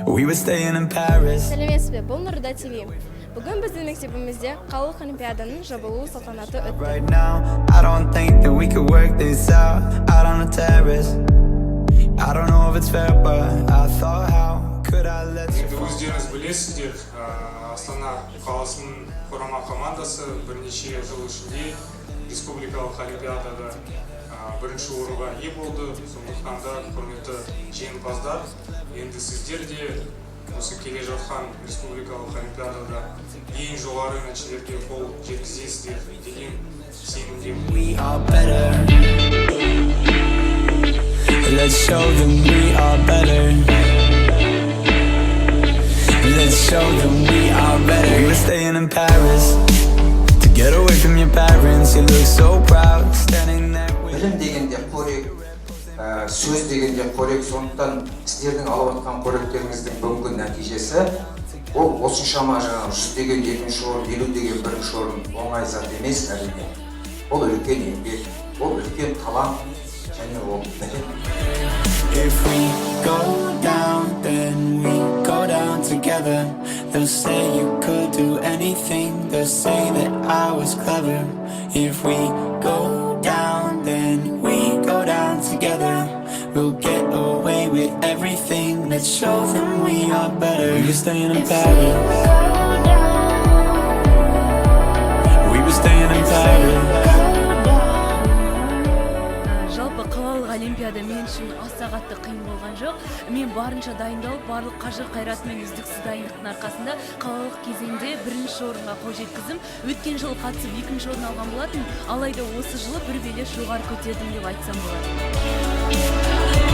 We were staying in Paris. Сәлеметсіз бе, бұл Нұрда ТВ. Бүгін біздің мектебімізде қалалық олимпиаданың жабылу салтанаты өтті. Right now, I don't think that we could work this out on the terrace. I don't know if it's fair, but I thought how could I let you fall? Өздеріңіз білесіздер, Астана қаласының құрама командасы бірнеше жыл ішінде республикалық олимпиадада бірінші орынға ие болды. Сондықтан да құрметті жеңімпаздар, енді сіздер де осы келе жатқан республикалық олимпиадада ең жоғары нәтижелерге қол жеткізесіздер деген сенімдемін. We are better. Let's show them we are better. Let's show them we are better. We were staying in Paris to get away from your parents. You look so proud standing there with Білім дегенде қорек, сөз дегенде қорек, сондықтан сіздердің алып отқан қоректеріңіздің бүгінгі нәтижесі ол осыншама жаңағы 100 деген екінші орын, 50 деген бірінші орын оңай зат емес әрине. Ол үлкен еңбек, ол үлкен талант және ол білім. If we go down, then we go down together. They'll say you could do anything. They'll say that I was clever. If we go down, then we go down together. We'll get away with everything. Let's show them we are better. We were staying in Paris. We were staying in Paris. Жалпы қалалық олимпиада мен үшін аса қатты қиын болған жоқ. Мен барынша дайындалып, барлық қажыр-қайрат мен үздіксіз дайындықтың арқасында қалалық кезеңде бірінші орынға қол жеткіздім. Өткен жылы қатысып екінші орын алған болатын, алайда осы жылы бір белес жоғары көтердім деп айтсам болады.